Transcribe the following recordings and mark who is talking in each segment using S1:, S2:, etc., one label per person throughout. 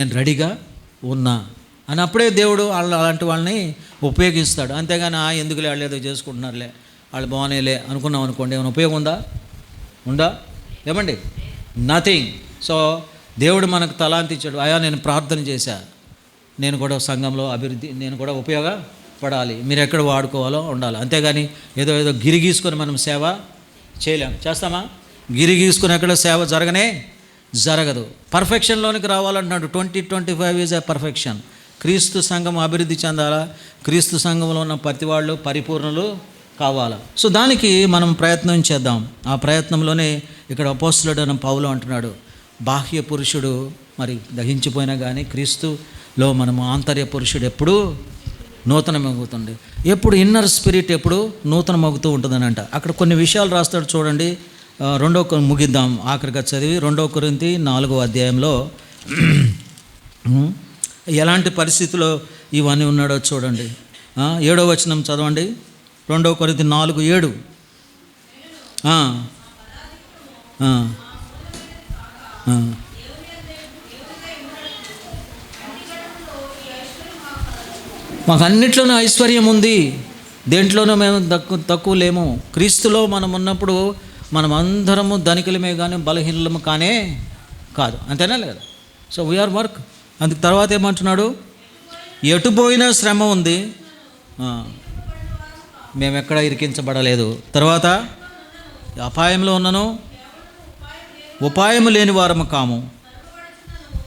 S1: నేను రెడీగా ఉన్నా అని అప్పుడే దేవుడు అలాంటి వాళ్ళని ఉపయోగిస్తాడు. అంతేగాని ఎందుకులే వాళ్ళు ఏదో చేసుకుంటున్నారులే, వాళ్ళు బాగానేలే అనుకున్నాం అనుకోండి, ఏమైనా ఉపయోగం ఉందా? ఏమండి? నథింగ్. సో దేవుడు మనకు తలాంతి ఇచ్చాడు. నేను ప్రార్థన చేశా, నేను కూడా సంఘంలో నేను కూడా ఉపయోగపడాలి, మీరు ఎక్కడ వాడుకోవాలో ఉండాలి. అంతేగాని ఏదో గిరి గీసుకొని మనం సేవ చేయలేం. చేస్తామా? గిరి గీసుకొని ఎక్కడ సేవ జరగదు. పర్ఫెక్షన్లోనికి రావాలంటున్నాడు. 2025 ఈజ్ ఎ పర్ఫెక్షన్. క్రీస్తు సంఘం అభివృద్ధి చెందాలా, క్రీస్తు సంఘంలో ఉన్న ప్రతి వాళ్ళు పరిపూర్ణులు కావాలా. సో దానికి మనం ప్రయత్నం చేద్దాం. ఆ ప్రయత్నంలోనే ఇక్కడ అపోస్తలుడైన పౌలు అంటున్నాడు, బాహ్య పురుషుడు మరి దహించిపోయినా కానీ క్రీస్తులో మనము ఆంతర్య పురుషుడు ఎప్పుడూ నూతనమగుతుంది. ఎప్పుడు ఇన్నర్ స్పిరిట్ ఎప్పుడు నూతనమగుతూ ఉంటుందనంట. అక్కడ కొన్ని విషయాలు రాస్తాడు చూడండి. ముగిద్దాం ఆఖరిగా చదివి 2 కొరింథీ 4వ అధ్యాయంలో ఎలాంటి పరిస్థితిలో ఇవన్నీ ఉన్నాడో చూడండి. 7వ వచనం చదవండి. 2 కొరింథీ 4:7. మాకు అన్నిట్లోనూ ఐశ్వర్యం ఉంది, దేంట్లోనూ మేము తక్కువ లేము. క్రీస్తులో మనం ఉన్నప్పుడు మనం అందరము ధనికులమే కానీ బలహీనలము కాదు. అంతేనా లేదా? So we are work. అందుకు తర్వాత ఏమంటున్నాడు? ఎటు పోయినా శ్రమ ఉంది, మేము ఎక్కడ ఇరికించబడలేదు. తర్వాత అపాయంలో ఉన్నను ఉపాయము లేని వారము కాము,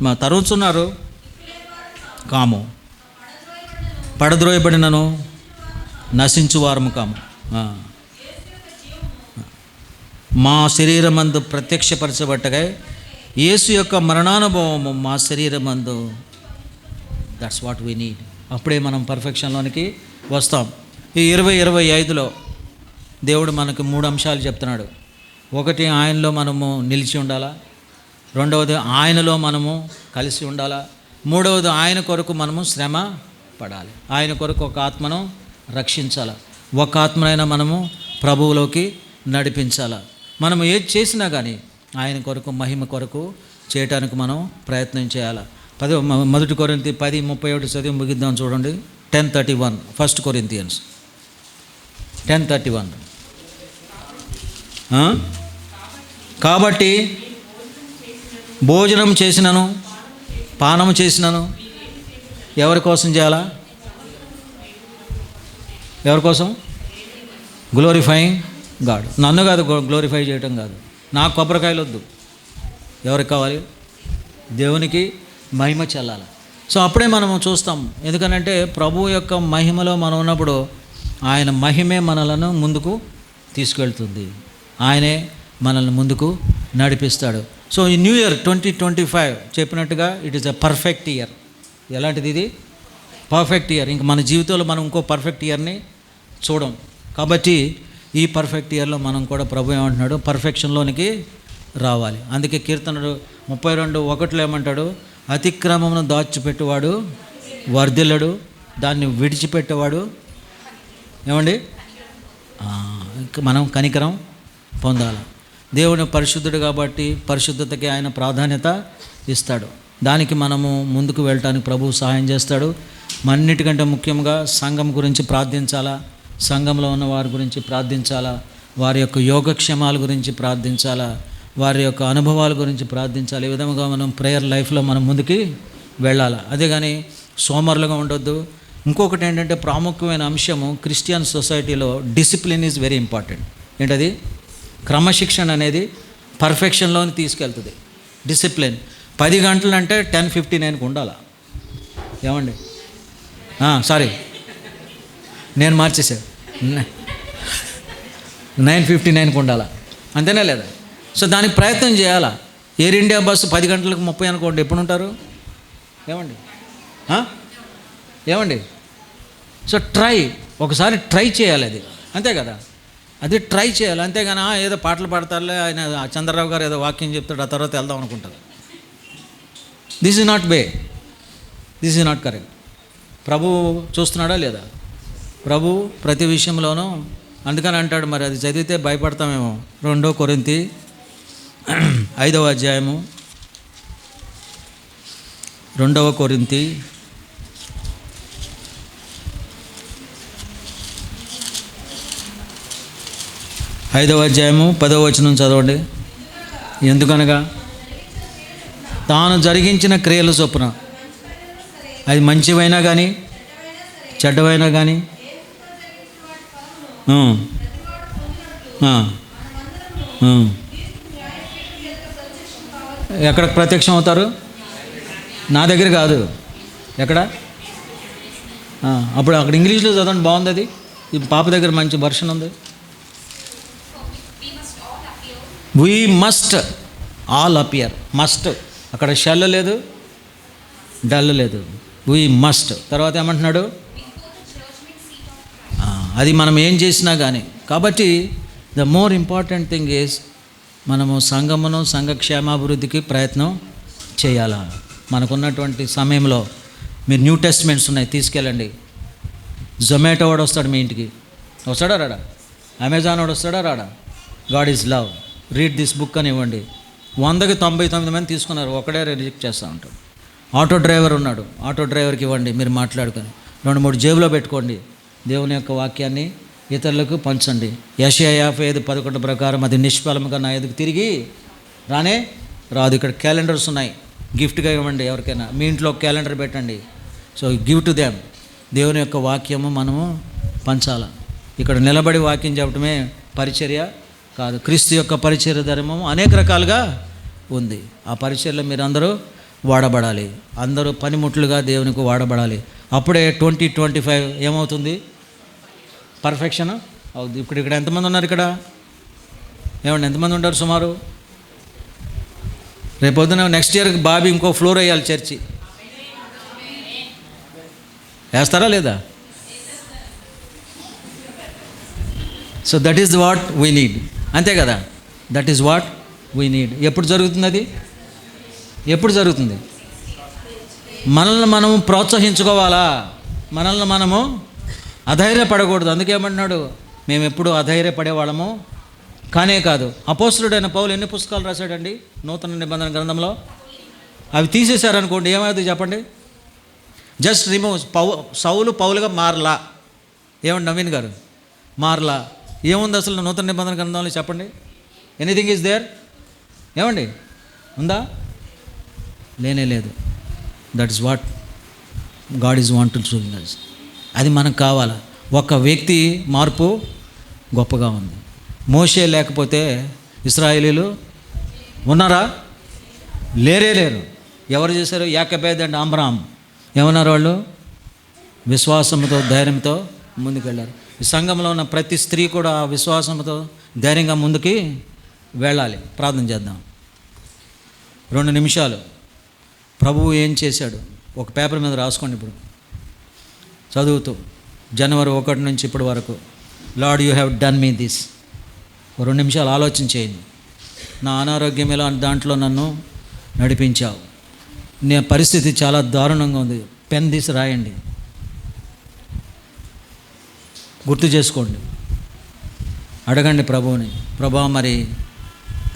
S1: మా తరుచున్నారు కాము, పడద్రోయబడినను నశించు వారము కాము. మా శరీరమందు ప్రత్యక్షపరచబట్టగా యేసు యొక్క మరణానుభవము మా శరీరమందు. That's what we need. అప్పుడే మనం పర్ఫెక్షన్లోనికి వస్తాం. ఈ 2025లో దేవుడు మనకు 3 అంశాలు చెప్తున్నాడు. ఒకటి, ఆయనలో మనము నిలిచి ఉండాలా. రెండవది, ఆయనలో మనము కలిసి ఉండాలా. మూడవది, ఆయన కొరకు మనము శ్రమ పడాలి. ఆయన కొరకు ఒక ఆత్మను రక్షించాలా, ఒక ఆత్మనైనా మనము ప్రభువులోకి నడిపించాలా. మనం ఏది చేసినా కానీ ఆయన కొరకు మహిమ కొరకు చేయటానికి మనం ప్రయత్నం చేయాలి. 1 కొరింథీ 10:31 చదివి ముగిద్దాం చూడండి. 10:31 1 Corinthians 10:31. కాబట్టి భోజనం చేసినను పానం చేసినను ఎవరి కోసం చేయాలా? ఎవరి కోసం? Glorifying God. నన్ను కాదు గ్లోరిఫై చేయటం కాదు, నాకు కొబ్బరికాయలు వద్దు. ఎవరికి కావాలి? దేవునికి మహిమ చెల్లాలి. సో అప్పుడే మనము చూస్తాం. ఎందుకనంటే ప్రభువు యొక్క మహిమలో మనం ఉన్నప్పుడు ఆయన మహిమే మనలను ముందుకు తీసుకెళ్తుంది, ఆయనే మనల్ని ముందుకు నడిపిస్తాడు. సో ఈ న్యూ ఇయర్ 2025 చెప్పినట్టుగా it is a perfect year. ఎలాంటిది ఇది? Perfect year. ఇంక మన జీవితంలో మనం ఇంకో పర్ఫెక్ట్ ఇయర్ని చూడం. కాబట్టి ఈ పర్ఫెక్ట్ ఇయర్లో మనం కూడా ప్రభు ఏమంటున్నాడు? పర్ఫెక్షన్లోనికి రావాలి. అందుకే కీర్తనలు 32:1 ఏమంటాడు? అతిక్రమమును దాచిపెట్టువాడు వర్ధిల్లడు, దాన్ని విడిచిపెట్టేవాడు ఏమండి మనం కనికరం పొందాలి. దేవుని పరిశుద్ధుడు కాబట్టి పరిశుద్ధతకి ఆయన ప్రాధాన్యత ఇస్తాడు. దానికి మనము ముందుకు వెళ్ళటానికి ప్రభువు సహాయం చేస్తాడు. అన్నిటికంటే ముఖ్యంగా సంఘం గురించి ప్రార్థించాలా, సంఘంలో ఉన్న వారి గురించి ప్రార్థించాలా, వారి యొక్క యోగక్షేమాల గురించి ప్రార్థించాలా, వారి యొక్క అనుభవాల గురించి ప్రార్థించాలి. ఈ విధంగా మనం ప్రేయర్ లైఫ్లో మనం ముందుకి వెళ్ళాలి. అదే కానీ సోమరులుగా ఉండొద్దు. ఇంకొకటి ఏంటంటే ప్రాముఖ్యమైన అంశము క్రిస్టియన్ సొసైటీలో డిసిప్లిన్ ఈజ్ వెరీ ఇంపార్టెంట్. ఏంటది? క్రమశిక్షణ అనేది పర్ఫెక్షన్లోని తీసుకెళ్తుంది. డిసిప్లిన్ 10 గంటలు అంటే 10:59కి ఉండాలా. ఏమండి? సారీ, నేను మార్చేసాను, 9:59కి ఉండాలా. అంతేనా లేదా? సో దానికి ప్రయత్నం చేయాలా. ఎయిర్ ఇండియా బస్సు 10 గంటలకు 30 అనుకోండి, ఎప్పుడు ఉంటారు? ఏమండి? సో ఒకసారి ట్రై చేయాలి అది, అంతే కదా? అది ట్రై చేయాలి. అంతేగాని ఏదో పాటలు పాడతారులే, ఆయన చంద్రరావు గారు ఏదో వాక్యం చెప్తాడు, ఆ తర్వాత వెళ్దాం అనుకుంటారు. This is not way, this is not correct. ప్రభు చూస్తున్నాడా లేదా? ప్రభు ప్రతి విషయంలోనూ అందుకని అంటాడు. మరి అది చదివితే భయపడతామేమో. 2 కొరింథీ 5వ అధ్యాయము 2 కొరింథీ 5వ అధ్యాయము 10వ వచనం చదవండి. ఎందుకనగా తాను జరిగించిన క్రియల చొప్పున, అది మంచివైనా కానీ చెడ్డవైనా కానీ, ఎక్కడ ప్రత్యక్షం అవుతారు? నా దగ్గర కాదు, ఎక్కడ? అప్పుడు అక్కడ ఇంగ్లీష్లో చదవండి, బాగుంది అది. ఈ పాప దగ్గర మంచి వర్షన్ ఉంది. We must all appear. Must, అక్కడ షెల్ లేదు, డల్ లేదు, వీ మస్ట్. తర్వాత ఏమంటున్నాడు? అది మనం ఏం చేసినా కానీ. కాబట్టి the more important thing is మనము సంఘమును, సంఘ క్షేమాభివృద్ధికి ప్రయత్నం చేయాలా. మనకున్నటువంటి సమయంలో మీరు న్యూ టెస్ట్మెంట్స్ ఉన్నాయి, తీసుకెళ్ళండి. జొమాటో వాడు వస్తాడు మీ ఇంటికి, వస్తాడా రాడా? అమెజాన్ వాడు వస్తాడా రాడా? God is love, read this book అని ఇవ్వండి. 100కి 99 మంది తీసుకున్నారు, ఒకడే రిజెక్ట్ చేస్తూ ఉంటాడు. ఆటో డ్రైవర్ ఉన్నాడు, ఆటో డ్రైవర్కి ఇవ్వండి, మీరు మాట్లాడుకొని 2-3 జేబులో పెట్టుకోండి. దేవుని యొక్క వాక్యాన్ని ఇతరులకు పంచండి. యెషయా 55:11 ప్రకారం అది నిష్ఫలముగా నా ఎదుగు తిరిగి రానే రాదు. ఇక్కడ క్యాలెండర్స్ ఉన్నాయి, గిఫ్ట్గా ఇవ్వండి ఎవరికైనా. మీ ఇంట్లో క్యాలెండర్ పెట్టండి. So give to them. దేవుని యొక్క వాక్యము మనము పంచాల. ఇక్కడ నిలబడి వాక్యం చెప్పడమే పరిచర్య కాదు. క్రీస్తు యొక్క పరిచర్య ధర్మము అనేక రకాలుగా ఉంది. ఆ పరిచర్యలో మీరు అందరూ వాడబడాలి, అందరూ పనిముట్లుగా దేవునికి వాడబడాలి. అప్పుడే 2025 ఏమవుతుంది? పర్ఫెక్షన్ అవుతుంది. ఇక్కడ ఎంతమంది ఉన్నారు? ఇక్కడ ఏమండి, ఎంతమంది ఉంటారు సుమారు? రేపొద్దున నెక్స్ట్ ఇయర్కి బాబీ ఇంకో ఫ్లోర్ వేయాలి చర్చి. వేస్తారా లేదా? So that is what we need. అంతే కదా, that is what we need. ఎప్పుడు జరుగుతుంది అది? ఎప్పుడు జరుగుతుంది? మనల్ని మనము ప్రోత్సహించుకోవాలా, మనల్ని మనము అధైర్యపడకూడదు. అందుకేమంటున్నాడు, మేము ఎప్పుడు అధైర్యపడేవాళ్ళము కానే కాదు. అపోస్తలుడైన పౌలు ఎన్ని పుస్తకాలు రాశాడండి నూతన నిబంధన గ్రంథంలో? అవి తీసేశారనుకోండి ఏమవుతుంది చెప్పండి? Just remove. సౌలు పౌలుగా మారలా. ఏమండి నవీన్ గారు, మారలా. ఏముంది అసలు నూతన నిబంధన గ్రంథంలో చెప్పండి? Anything is there? ఏమండి, ఉందా? లేనే లేదు. That is what God is want to do in us. అది మనకు కావాలా. ఒక వ్యక్తి మార్పు గొప్పగా ఉంది. మోషే లేకపోతే ఇశ్రాయేలీలు ఉన్నారా? లేరు. ఎవరు చేశారు? యాకోబు అండ్ అబ్రహాం. ఏమన్నారు వాళ్ళు? విశ్వాసంతో, ధైర్యంతో ముందుకెళ్ళారు. ఈ సంఘంలో ఉన్న ప్రతి స్త్రీ కూడా విశ్వాసంతో, ధైర్యంగా ముందుకి వెళ్ళాలి. ప్రార్థన చేద్దాం 2 నిమిషాలు. ప్రభువు ఏం చేశాడు ఒక పేపర్ మీద రాసుకోండి. ఇప్పుడు చదువుతూ జనవరి 1 నుంచి ఇప్పటి వరకు, lord you have done me this. 2 నిమిషాలు ఆలోచన చేయండి. నా అనారోగ్యం ఎలా దాంట్లో నన్ను నడిపించావు. నీ పరిస్థితి చాలా దారుణంగా ఉంది. పెన్ తీసి రాయండి, గుర్తు చేసుకోండి, అడగండి ప్రభువుని. ప్రభా, మరి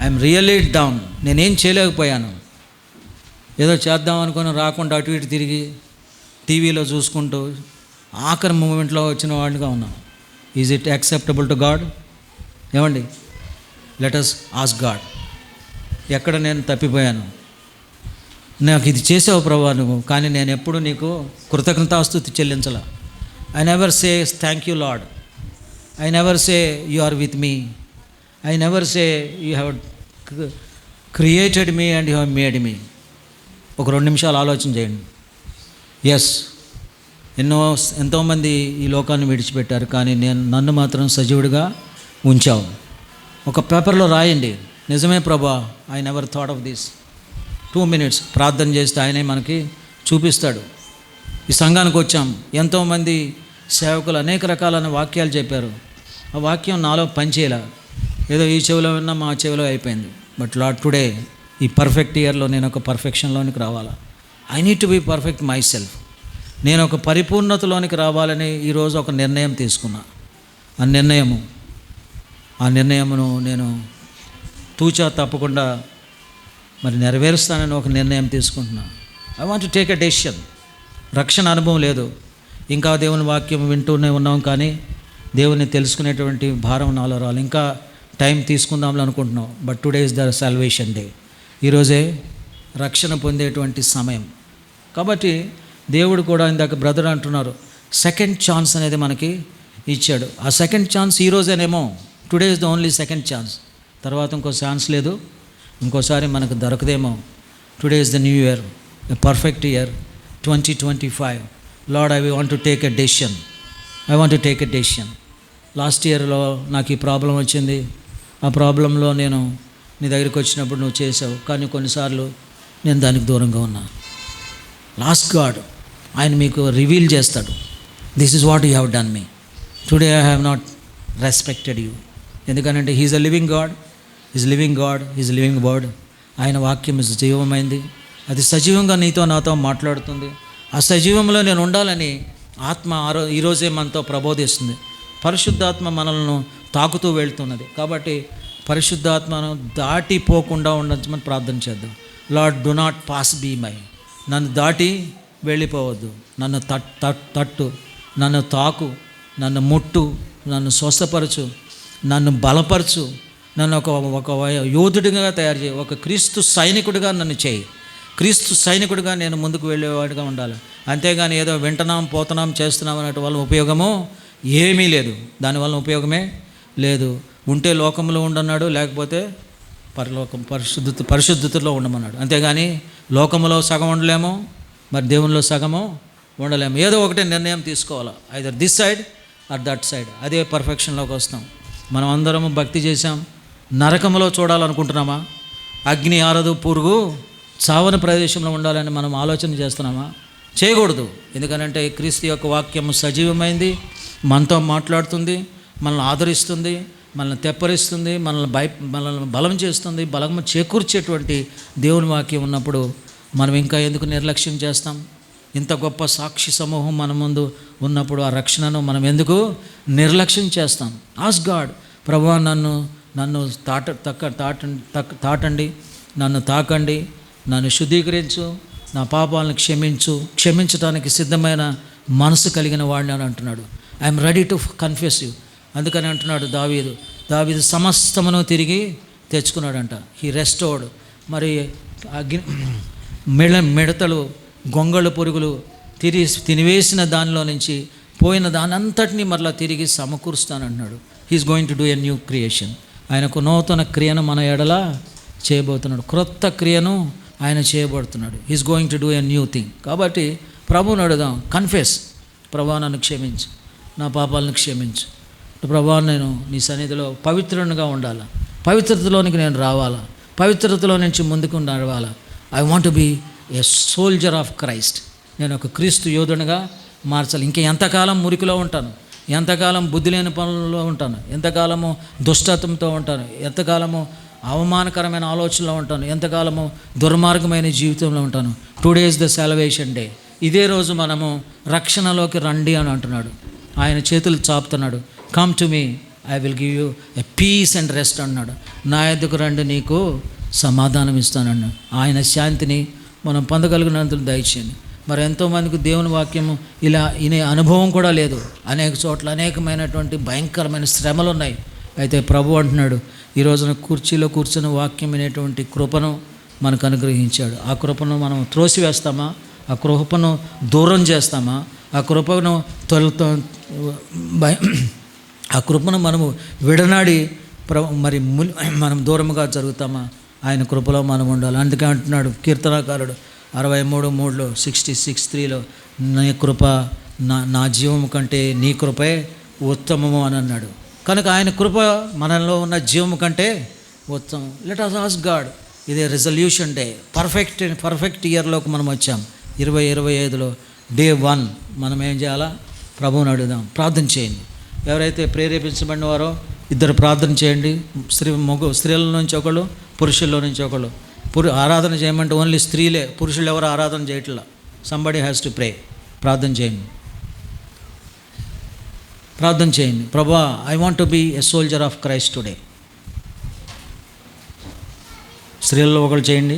S1: ఐఎమ్ రియల్లీ డౌన్, నేనేం చేయలేకపోయాను. ఏదో చేద్దాం అనుకుని రాకుండా అటు ఇటు తిరిగి టీవీలో చూసుకుంటూ ఆఖరి మూమెంట్లో వచ్చిన వాళ్ళుగా ఉన్నాం. Is it acceptable to God? ఏమండి, లెట్ us ఆస్క్ గాడ్, ఎక్కడ నేను తప్పిపోయాను? నాకు ఇది చేసావు ప్రభా నువ్వు, కానీ నేను ఎప్పుడు నీకు కృతజ్ఞతాస్తుతి చెల్లించాల. I never say thank you Lord. I never say you are with me. I never say you have created me and you have made me. ఒక 2 నిమిషాలు ఆలోచన చేయండి. ఎస్, ఎంతోమంది ఈ లోకాన్ని విడిచిపెట్టారు, కానీ నన్ను మాత్రం సజీవుడిగా ఉంచావు. ఒక పేపర్లో రాయండి, నిజమే ప్రభా, I never thought of this. 2 minutes ప్రార్థన చేస్తే ఆయనే మనకి చూపిస్తాడు. ఈ సంఘానికి వచ్చాం, ఎంతోమంది సేవకులు అనేక రకాలైన వాక్యాలు చెప్పారు. ఆ వాక్యం నాలో పనిచేయలే. ఏదో ఈ చెవిలో విన్నా మా చెవిలో అయిపోయింది. బట్ లార్డ్, టుడే ఈ పర్ఫెక్ట్ ఇయర్లో నేను ఒక పర్ఫెక్షన్లోనికి రావాలా. I need to be perfect myself. నేను ఒక పరిపూర్ణతలోనికి రావాలని ఈరోజు ఒక నిర్ణయం తీసుకున్నా. ఆ నిర్ణయమును నేను తూచా తప్పకుండా మరి నెరవేరుస్తానని ఒక నిర్ణయం తీసుకుంటున్నా. I want to take a decision. రక్షణ అనుభవం లేదు, ఇంకా దేవుని వాక్యం వింటూనే ఉన్నాం, కానీ దేవుని తెలుసుకునేటువంటి భారం నాలో రాలి, ఇంకా టైం తీసుకుందాంలో అనుకుంటున్నాం. But today is the salvation day. ఈరోజే రక్షణ పొందేటువంటి సమయం. కాబట్టి దేవుడు కూడా ఇందాక బ్రదర్ అంటున్నారు, సెకండ్ ఛాన్స్ అనేది మనకి ఇచ్చాడు. ఆ సెకండ్ ఛాన్స్ ఈరోజేనేమో, today is the only second chance. తర్వాత ఇంకో ఛాన్స్ లేదు, ఇంకోసారి మనకు దొరకదేమో. Today is the new year, a perfect year 2025. Lord, I want to take a decision. I want to take a decision. Last ఇయర్లో నాకు ఈ ప్రాబ్లం వచ్చింది, ఆ ప్రాబ్లంలో నేను నీ దగ్గరికి వచ్చినప్పుడు నువ్వు చేసావు, కానీ కొన్నిసార్లు నేను దానికి దూరంగా ఉన్నా. లాస్ట్ గాడ్ ఆయన మీకు రివీల్ చేస్తాడు, this is what you have done me. Today I have not respected you. ఎందుకంటే he's a living God, is living God, is living word. ఆయన వాక్యం సజీవమైంది, అది సజీవంగా నీతో నాతో మాట్లాడుతుంది. ఆ సజీవంలో నేను ఉండాలని ఆత్మ ఈరోజే మనతో ప్రబోధిస్తుంది. పరిశుద్ధాత్మ మనల్ని తాకుతూ వెళ్తున్నది. కాబట్టి పరిశుద్ధాత్మను దాటిపోకుండా ఉండమని ప్రార్థన చేద్దాం. Lord, do not pass by me. నన్ను దాటి వెళ్ళిపోవద్దు. నన్ను తట్టు, నన్ను తాకు, నన్ను ముట్టు, నన్ను స్వస్థపరచు, నన్ను బలపరచు, నన్ను ఒక యోధుడిగా తయారు చేయి, ఒక క్రీస్తు సైనికుడిగా నన్ను చేయి. క్రీస్తు సైనికుడిగా నేను ముందుకు వెళ్ళేవాడిగా ఉండాలి. అంతేగాని ఏదో వింటున్నాం, పోతున్నాం, చేస్తున్నాం అనే వల్ల ఉపయోగము ఏమీ లేదు. దానివల్ల ఉపయోగమే లేదు. ఉంటే లోకంలో ఉండన్నాడు, లేకపోతే పరిశుద్ధతలో ఉండమన్నాడు. అంతేగాని లోకంలో సగం ఉండలేము, మరి దేవునిలో సగము ఉండలేము. ఏదో ఒకటే నిర్ణయం తీసుకోవాలి, either this side or that side. అదే పర్ఫెక్షన్లోకి వస్తాం. మనం అందరము భక్తి చేసాం, నరకంలో చూడాలనుకుంటున్నామా? అగ్ని ఆరదు, పురుగు చావని ప్రదేశంలో ఉండాలని మనం ఆలోచన చేస్తున్నామా? చేయకూడదు. ఎందుకనంటే క్రీస్తు యొక్క వాక్యము సజీవమైంది, మనతో మాట్లాడుతుంది, మనల్ని ఆదరిస్తుంది, మనల్ని తెప్పరిస్తుంది, మనల్ని బలం చేస్తుంది. బలము చేకూర్చేటువంటి దేవుని వాక్యం ఉన్నప్పుడు మనం ఇంకా ఎందుకు నిర్లక్ష్యం చేస్తాం? ఇంత గొప్ప సాక్షి సమూహం మన ముందు ఉన్నప్పుడు ఆ రక్షణను మనం ఎందుకు నిర్లక్ష్యం చేస్తాం? ఆస్ గాడ్, ప్రభువా నన్ను తాటండి, నన్ను తాకండి, నన్ను శుద్ధీకరించు, నా పాపాలను క్షమించడానికి సిద్ధమైన మనసు కలిగిన వాడిని అని అంటున్నాడు. I'm ready to confess you. అందుకని అంటున్నాడు దావీదు సమస్తమును తిరిగి తెచ్చుకున్నాడంట. He restored. మరి మిడతలు, గొంగళ పురుగులు తినివేసిన దానిలో నుంచి పోయిన దాని అంతటినీ మరలా తిరిగి సమకూరుస్తానంటున్నాడు. He's going to do a new creation. ఆయనకు నూతన క్రియను మన ఎడల చేయబోతున్నాడు. క్రొత్త క్రియను ఆయన చేయబడుతున్నాడు. He's going to do a new thing. కాబట్టి ప్రభువుని అడుగుదాం, కన్ఫెస్. ప్రభువా, నన్ను క్షమించు, నా పాపాలను క్షమించు. ప్రభువా, నేను నీ సన్నిధిలో పవిత్రునిగా ఉండాలా, పవిత్రతలోనికి నేను రావాలా, పవిత్రతలో నుంచి ముందుకు నడవాలా. I want to be a soldier of Christ. నేను ఒక క్రీస్తు యోధునిగా మార్చాలి. ఇంకా ఎంతకాలం మురికిలో ఉంటాను, ఎంతకాలం బుద్ధి లేని పనుల్లో ఉంటాను, ఎంతకాలము దుష్టత్వంతో ఉంటాను, ఎంతకాలము అవమానకరమైన ఆలోచనలో ఉంటాను, ఎంతకాలము దుర్మార్గమైన జీవితంలో ఉంటాను. Today is the salvation day. ఇదే రోజు మనము రక్షణలోకి రండి అని అంటున్నాడు. ఆయన చేతులు చాపుతున్నాడు. Come to me, I will give you a peace and rest అన్నాడు. నా యొద్దకు రండి, నీకు సమాధానం ఇస్తానన్నాడు. ఆయన శాంతిని మనం పొందగలిగినందుకు దయచేయండి. మరి ఎంతోమందికి దేవుని వాక్యము ఇలా వినే అనుభవం కూడా లేదు. అనేక చోట్ల అనేకమైనటువంటి భయంకరమైన శ్రమలు ఉన్నాయి. అయితే ప్రభు అంటున్నాడు, ఈ రోజున కుర్చీలో కూర్చుని వాక్యం వినేటువంటి కృపను మనకు అనుగ్రహించాడు. ఆ కృపను మనం త్రోసివేస్తామా? ఆ కృపను దూరం చేస్తామా? ఆ కృపను ఆ కృపను మనము విడనాడి మరి మనం దూరంగా జరుగుతామా? ఆయన కృపలో మనం ఉండాలి. అందుకే అంటున్నాడు కీర్తనాకారుడు 63:3 66:3 నీ కృప నా జీవము కంటే నీ కృపే ఉత్తమము అని అన్నాడు. కనుక ఆయన కృప మనలో ఉన్న జీవము కంటే ఉత్తమం. Let us ask God. ఇదే రిజల్యూషన్ డే, పర్ఫెక్ట్ ఇయర్లోకి మనం వచ్చాం. 2025లో డే 1 మనం ఏం చేయాలా? ప్రభువుని అడుగుదాం. ప్రార్థన చేయండి. ఎవరైతే ప్రేరేపించబడిన వారో ఇద్దరు ప్రార్థన చేయండి. స్త్రీల నుంచి ఒకళ్ళు, పురుషుల్లో నుంచి ఒకళ్ళు. ఆరాధన చేయమంటే ఓన్లీ స్త్రీలే, పురుషులు ఎవరు ఆరాధన చేయట్లా. Somebody has to pray. ప్రార్థన చేయండి. ప్రార్థన చేయండి. ప్రభువా, I want to be a soldier of Christ today. స్త్రీల్లో ఒకళ్ళు చేయండి.